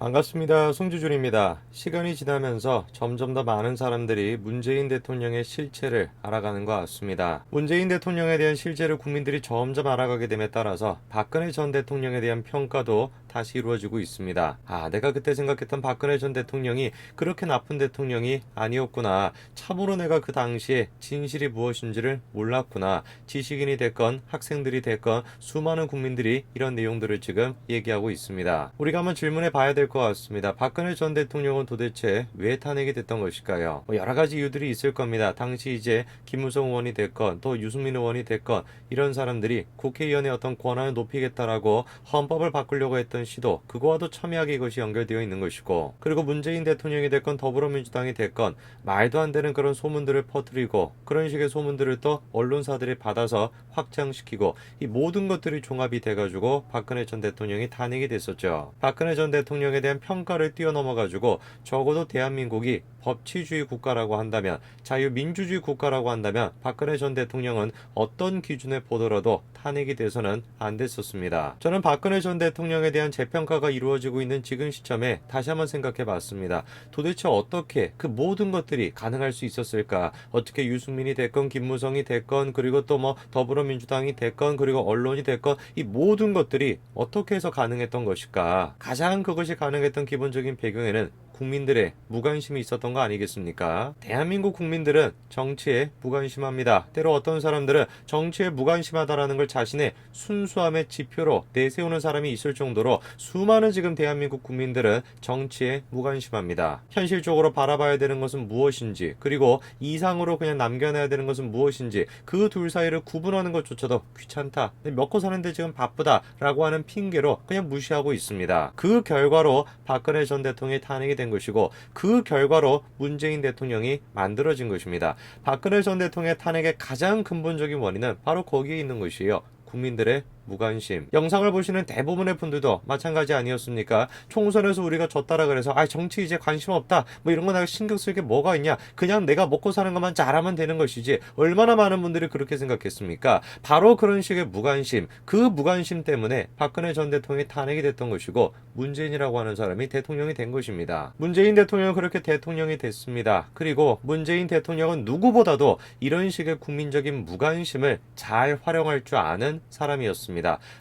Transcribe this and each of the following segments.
반갑습니다. 송주준입니다. 시간이 지나면서 점점 더 많은 사람들이 문재인 대통령의 실체를 알아가는 것 같습니다. 문재인 대통령에 대한 실체를 국민들이 점점 알아가게 됨에 따라서 박근혜 전 대통령에 대한 평가도 다시 이루어지고 있습니다. 내가 그때 생각했던 박근혜 전 대통령이 그렇게 나쁜 대통령이 아니었구나. 참으로 내가 그 당시에 진실이 무엇인지를 몰랐구나. 지식인이 됐건 학생들이 됐건 수많은 국민들이 이런 내용들을 지금 얘기하고 있습니다. 우리가 한번 질문해 봐야 될 것 같습니다. 박근혜 전 대통령은 도대체 왜 탄핵이 됐던 것일까요? 여러 가지 이유들이 있을 겁니다. 당시 이제 김무성 의원이 됐건 또 유승민 의원이 됐건 이런 사람들이 국회의원의 어떤 권한을 높이겠다라고 헌법을 바꾸려고 했던 시도, 그거와도 첨예하게 이것이 연결되어 있는 것이고, 그리고 문재인 대통령이 됐건 더불어민주당이 됐건 말도 안 되는 그런 소문들을 퍼뜨리고 그런 식의 소문들을 또 언론사들이 받아서 확장시키고 이 모든 것들이 종합이 돼가지고 박근혜 전 대통령이 탄핵이 됐었죠. 박근혜 전 대통령에 대한 평가를 뛰어넘어가지고 적어도 대한민국이 법치주의 국가라고 한다면, 자유민주주의 국가라고 한다면 박근혜 전 대통령은 어떤 기준에 보더라도 탄핵이 돼서는 안 됐었습니다. 저는 박근혜 전 대통령에 대한 재평가가 이루어지고 있는 지금 시점에 다시 한번 생각해 봤습니다. 도대체 어떻게 그 모든 것들이 가능할 수 있었을까? 어떻게 유승민이 됐건 김무성이 됐건 그리고 또 더불어민주당이 됐건 그리고 언론이 됐건 이 모든 것들이 어떻게 해서 가능했던 것일까? 가장 그것이 가능했던 기본적인 배경에는 국민들의 무관심이 있었던 거 아니겠습니까? 대한민국 국민들은 정치에 무관심합니다. 때로 어떤 사람들은 정치에 무관심하다라는 걸 자신의 순수함의 지표로 내세우는 사람이 있을 정도로 수많은 지금 대한민국 국민들은 정치에 무관심합니다. 현실적으로 바라봐야 되는 것은 무엇인지, 그리고 이상으로 그냥 남겨놔야 되는 것은 무엇인지, 그 둘 사이를 구분하는 것조차도 귀찮다, 먹고 사는데 지금 바쁘다라고 하는 핑계로 그냥 무시하고 있습니다. 그 결과로 박근혜 전 대통령이 탄핵이 된 것이고, 그 결과로 문재인 대통령이 만들어진 것입니다. 박근혜 전 대통령의 탄핵의 가장 근본적인 원인은 바로 거기에 있는 것이에요. 국민들의 무관심. 영상을 보시는 대부분의 분들도 마찬가지 아니었습니까? 총선에서 우리가 졌다라 그래서 정치 이제 관심 없다, 이런 거 내가 신경 쓸 게 뭐가 있냐, 그냥 내가 먹고 사는 것만 잘하면 되는 것이지, 얼마나 많은 분들이 그렇게 생각했습니까? 바로 그런 식의 무관심, 그 무관심 때문에 박근혜 전 대통령이 탄핵이 됐던 것이고 문재인이라고 하는 사람이 대통령이 된 것입니다. 문재인 대통령은 그렇게 대통령이 됐습니다. 그리고 문재인 대통령은 누구보다도 이런 식의 국민적인 무관심을 잘 활용할 줄 아는 사람이었습니다.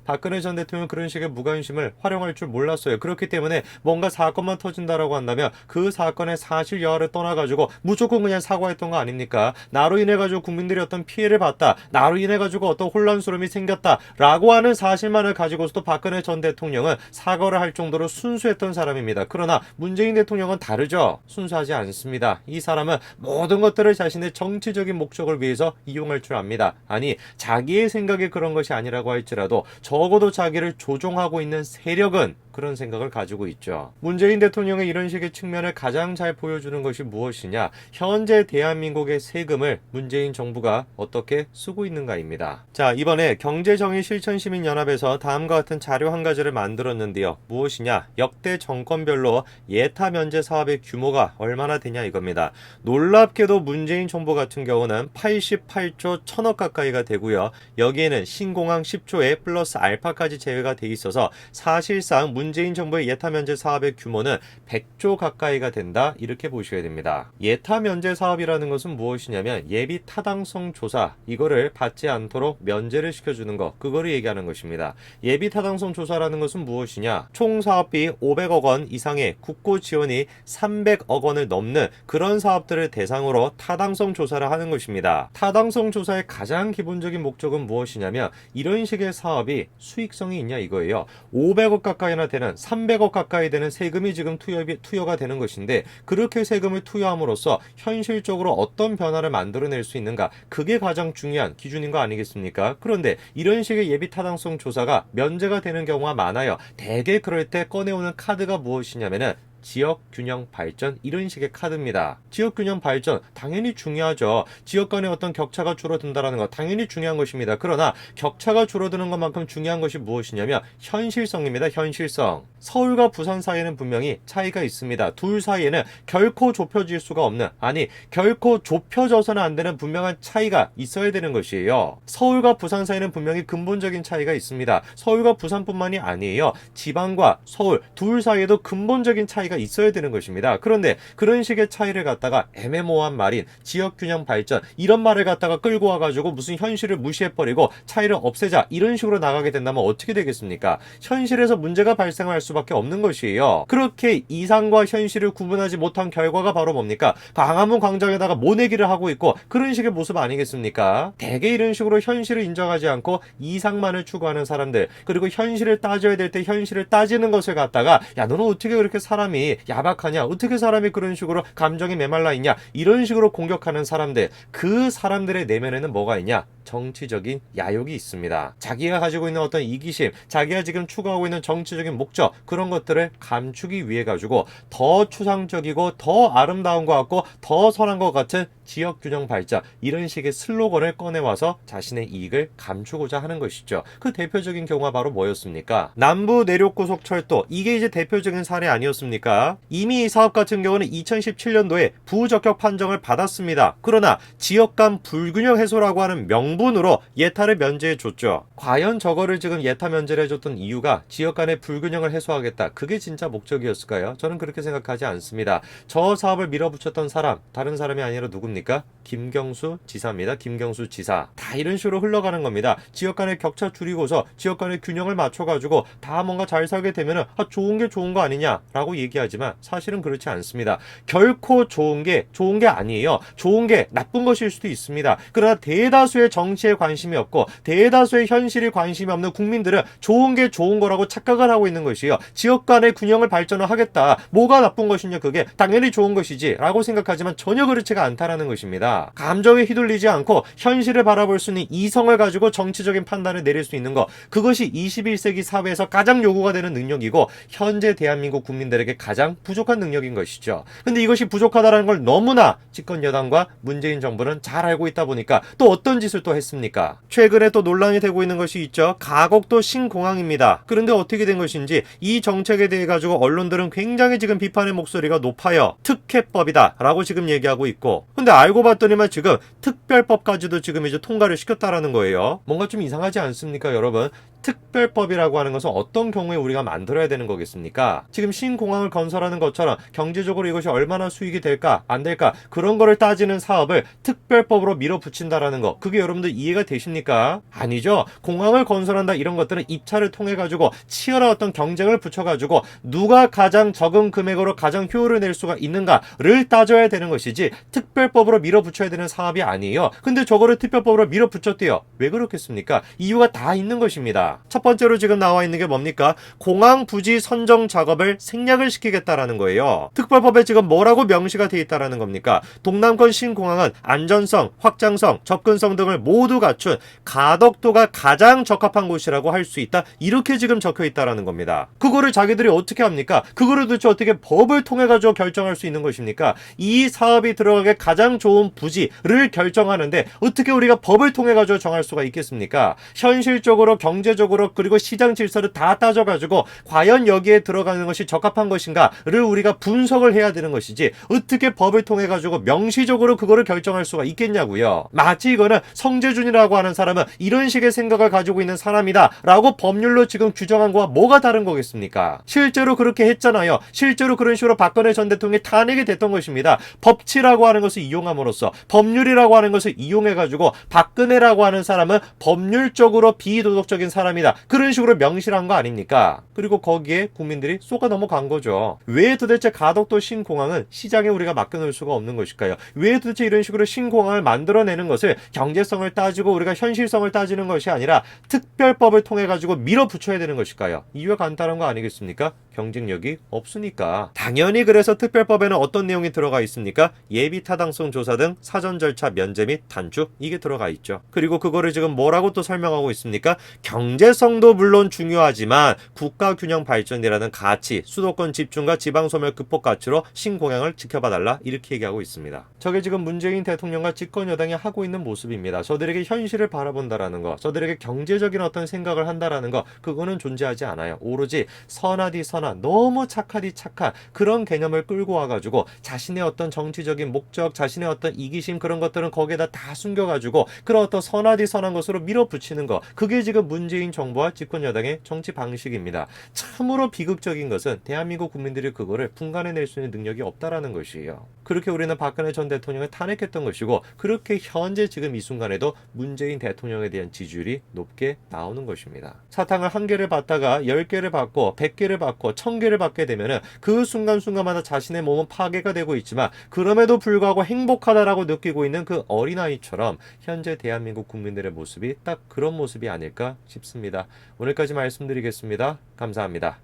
박근혜 전 대통령은 그런 식의 무관심을 활용할 줄 몰랐어요. 그렇기 때문에 뭔가 사건만 터진다라고 한다면 그 사건의 사실 여하를 떠나가지고 무조건 그냥 사과했던 거 아닙니까? 나로 인해가지고 국민들이 어떤 피해를 봤다, 나로 인해가지고 어떤 혼란스러움이 생겼다라고 하는 사실만을 가지고서도 박근혜 전 대통령은 사과를 할 정도로 순수했던 사람입니다. 그러나 문재인 대통령은 다르죠. 순수하지 않습니다. 이 사람은 모든 것들을 자신의 정치적인 목적을 위해서 이용할 줄 압니다. 아니, 자기의 생각이 그런 것이 아니라고 할지라도 적어도 자기를 조종하고 있는 세력은 그런 생각을 가지고 있죠. 문재인 대통령의 이런 식의 측면을 가장 잘 보여주는 것이 무엇이냐? 현재 대한민국의 세금을 문재인 정부가 어떻게 쓰고 있는가입니다. 자, 이번에 경제정의실천시민연합에서 다음과 같은 자료 한 가지를 만들었는데요. 무엇이냐? 역대 정권별로 예타 면제 사업의 규모가 얼마나 되냐 이겁니다. 놀랍게도 문재인 정부 같은 경우는 88조 1000억 가까이가 되고요. 여기에는 신공항 10조에 플러스 알파까지 제외가 돼 있어서 사실상 문재인 정부의 예타 면제 사업의 규모는 100조 가까이가 된다, 이렇게 보셔야 됩니다. 예타 면제 사업이라는 것은 무엇이냐면 예비 타당성 조사, 이거를 받지 않도록 면제를 시켜주는 것, 그거를 얘기하는 것입니다. 예비 타당성 조사라는 것은 무엇이냐? 총 사업비 500억 원 이상의 국고 지원이 300억 원을 넘는 그런 사업들을 대상으로 타당성 조사를 하는 것입니다. 타당성 조사의 가장 기본적인 목적은 무엇이냐면 이런 식의 사업이 수익성이 있냐 이거예요. 500억 가까이나 되는, 300억 가까이 되는 세금이 지금 투여가 되는 것인데, 그렇게 세금을 투여함으로써 현실적으로 어떤 변화를 만들어낼 수 있는가, 그게 가장 중요한 기준인 거 아니겠습니까? 그런데 이런 식의 예비 타당성 조사가 면제가 되는 경우가 많아요. 대개 그럴 때 꺼내오는 카드가 무엇이냐면은 지역균형 발전 이런 식의 카드입니다. 지역균형 발전 당연히 중요하죠. 지역 간의 어떤 격차가 줄어든다는 것 당연히 중요한 것입니다. 그러나 격차가 줄어드는 것만큼 중요한 것이 무엇이냐면 현실성입니다. 현실성. 서울과 부산 사이에는 분명히 차이가 있습니다. 둘 사이에는 결코 좁혀질 수가 없는, 아니 결코 좁혀져서는 안 되는 분명한 차이가 있어야 되는 것이에요. 서울과 부산 사이에는 분명히 근본적인 차이가 있습니다. 서울과 부산뿐만이 아니에요. 지방과 서울 둘 사이에도 근본적인 차이가 있어야 되는 것입니다. 그런데 그런 식의 차이를 갖다가 애매모호한 말인 지역균형 발전 이런 말을 갖다가 끌고 와가지고 무슨 현실을 무시해버리고 차이를 없애자 이런 식으로 나가게 된다면 어떻게 되겠습니까? 현실에서 문제가 발생할 수밖에 없는 것이에요. 그렇게 이상과 현실을 구분하지 못한 결과가 바로 뭡니까? 광화문 광장에다가 모내기를 하고 있고 그런 식의 모습 아니겠습니까? 대개 이런 식으로 현실을 인정하지 않고 이상만을 추구하는 사람들, 그리고 현실을 따져야 될 때 현실을 따지는 것을 갖다가 야 너는 어떻게 그렇게 사람이 야박하냐, 어떻게 사람이 그런 식으로 감정이 메말라 있냐, 이런 식으로 공격하는 사람들, 그 사람들의 내면에는 뭐가 있냐? 정치적인 야욕이 있습니다. 자기가 가지고 있는 어떤 이기심, 자기가 지금 추구하고 있는 정치적인 목적, 그런 것들을 감추기 위해 가지고 더 추상적이고 더 아름다운 것 같고 더 선한 것 같은 지역균형 발전 이런 식의 슬로건을 꺼내와서 자신의 이익을 감추고자 하는 것이죠. 그 대표적인 경우가 바로 뭐였습니까? 남부 내륙고속철도, 이게 이제 대표적인 사례 아니었습니까? 이미 이 사업 같은 경우는 2017년도에 부적격 판정을 받았습니다. 그러나 지역 간 불균형 해소라고 하는 명분으로 예타를 면제해 줬죠. 과연 저거를 지금 예타 면제를 해줬던 이유가 지역 간의 불균형을 해소하겠다, 그게 진짜 목적이었을까요? 저는 그렇게 생각하지 않습니다. 저 사업을 밀어붙였던 사람, 다른 사람이 아니라 누굽니까? 김경수 지사입니다. 김경수 지사. 다 이런 식으로 흘러가는 겁니다. 지역 간의 격차 줄이고서 지역 간의 균형을 맞춰가지고 다 뭔가 잘 살게 되면은 좋은 게 좋은 거 아니냐라고 얘기하지만 사실은 그렇지 않습니다. 결코 좋은 게 아니에요. 좋은 게 나쁜 것일 수도 있습니다. 그러나 대다수의 정치에 관심이 없고 대다수의 현실에 관심이 없는 국민들은 좋은 게 좋은 거라고 착각을 하고 있는 것이에요. 지역 간의 균형을 발전을 하겠다, 뭐가 나쁜 것이냐, 그게 당연히 좋은 것이지 라고 생각하지만 전혀 그렇지가 않다라는 것입니다. 감정에 휘둘리지 않고 현실을 바라볼 수 있는 이성을 가지고 정치적인 판단을 내릴 수 있는 것, 그것이 21세기 사회에서 가장 요구가 되는 능력이고 현재 대한민국 국민들에게 가장 부족한 능력인 것이죠. 근데 이것이 부족하다는 걸 너무나 집권 여당과 문재인 정부는 잘 알고 있다 보니까 또 어떤 짓을 또 했습니까? 최근에 또 논란이 되고 있는 것이 있죠. 가곡도 신공항입니다. 그런데 어떻게 된 것인지 이 정책에 대해 가지고 언론들은 굉장히 지금 비판의 목소리가 높아요. 특혜법이다 라고 지금 얘기하고 있고, 근데 알고 봤더니만 지금 특별법까지도 지금 이제 통과를 시켰다라는 거예요. 뭔가 좀 이상하지 않습니까, 여러분? 특별법이라고 하는 것은 어떤 경우에 우리가 만들어야 되는 거겠습니까? 지금 신공항을 건설하는 것처럼 경제적으로 이것이 얼마나 수익이 될까 안 될까 그런 거를 따지는 사업을 특별법으로 밀어붙인다라는 거, 그게 여러분들 이해가 되십니까? 아니죠. 공항을 건설한다 이런 것들은 입찰을 통해 가지고 치열한 어떤 경쟁을 붙여가지고 누가 가장 적은 금액으로 가장 효율을 낼 수가 있는가를 따져야 되는 것이지 특별법으로 밀어붙여야 되는 사업이 아니에요. 근데 저거를 특별법으로 밀어붙였대요. 왜 그렇겠습니까? 이유가 다 있는 것입니다. 첫 번째로 지금 나와 있는 게 뭡니까? 공항 부지 선정 작업을 생략을 시키겠다라는 거예요. 특별법에 지금 뭐라고 명시가 돼 있다라는 겁니까? 동남권 신공항은 안전성, 확장성, 접근성 등을 모두 갖춘 가덕도가 가장 적합한 곳이라고 할 수 있다, 이렇게 지금 적혀 있다라는 겁니다. 그거를 자기들이 어떻게 합니까? 그거를 도대체 어떻게 법을 통해 가지고 결정할 수 있는 것입니까? 이 사업이 들어가게 가장 좋은 부지를 결정하는데 어떻게 우리가 법을 통해 가지고 정할 수가 있겠습니까? 현실적으로, 경제적으로, 그리고 시장 질서를 다 따져가지고 과연 여기에 들어가는 것이 적합한 것인가를 우리가 분석을 해야 되는 것이지 어떻게 법을 통해 가지고 명시적으로 그거를 결정할 수가 있겠냐고요. 마치 이거는 성재준이라고 하는 사람은 이런 식의 생각을 가지고 있는 사람이다 라고 법률로 지금 규정한 거와 뭐가 다른 거겠습니까? 실제로 그렇게 했잖아요. 실제로 그런 식으로 박근혜 전 대통령이 탄핵이 됐던 것입니다. 법치라고 하는 것을 이용함으로써, 법률이라고 하는 것을 이용해가지고 박근혜라고 하는 사람은 법률적으로 비도덕적인 사람이다, 그런 식으로 명시를 한 거 아닙니까? 그리고 거기에 국민들이 쏘가 넘어간 거죠. 왜 도대체 가덕도 신공항은 시장에 우리가 맡겨놓을 수가 없는 것일까요? 왜 도대체 이런 식으로 신공항을 만들어내는 것을 경제성을 따지고 우리가 현실성을 따지는 것이 아니라 특별법을 통해 가지고 밀어붙여야 되는 것일까요? 이유가 간단한 거 아니겠습니까? 경쟁력이 없으니까. 당연히 그래서 특별법에는 어떤 내용이 들어가 있습니까? 예비 타당성 조사 등 사전 절차 면제 및 단축, 이게 들어가 있죠. 그리고 그거를 지금 뭐라고 또 설명하고 있습니까? 경제성도 물론 중요하지만 국가 균형 발전이라는 가치, 수도권 집중과 지방소멸 극복 가치로 신공약을 지켜봐달라, 이렇게 얘기하고 있습니다. 저게 지금 문재인 대통령과 집권 여당이 하고 있는 모습입니다. 저들에게 현실을 바라본다라는 거, 저들에게 경제적인 어떤 생각을 한다라는 거, 그거는 존재하지 않아요. 오로지 선하디 선한, 너무 착하디 착한 그런 개념을 끌고 와가지고 자신의 어떤 정치적인 목적, 자신의 어떤 이기심, 그런 것들은 거기에다 다 숨겨가지고 그런 어떤 선하디 선한 것으로 밀어붙이는 거, 그게 지금 문재인 정부와 집권 여당의 정치 방식입니다. 참으로 비극적인 것은 대한민국 국민들이 그거를 분간해낼 수 있는 능력이 없다라는 것이에요. 그렇게 우리는 박근혜 전 대통령을 탄핵했던 것이고, 그렇게 현재 지금 이 순간에도 문재인 대통령에 대한 지지율이 높게 나오는 것입니다. 사탕을 한 개를 받다가 10개를 받고 100개를 받고 1000개를 받게 되면은 그 순간순간마다 자신의 몸은 파괴가 되고 있지만, 그럼에도 불구하고 행복하다라고 느끼고 있는 그 어린아이처럼 현재 대한민국 국민들의 모습이 딱 그런 모습이 아닐까 싶습니다. 오늘까지 말씀드리겠습니다. 감사합니다.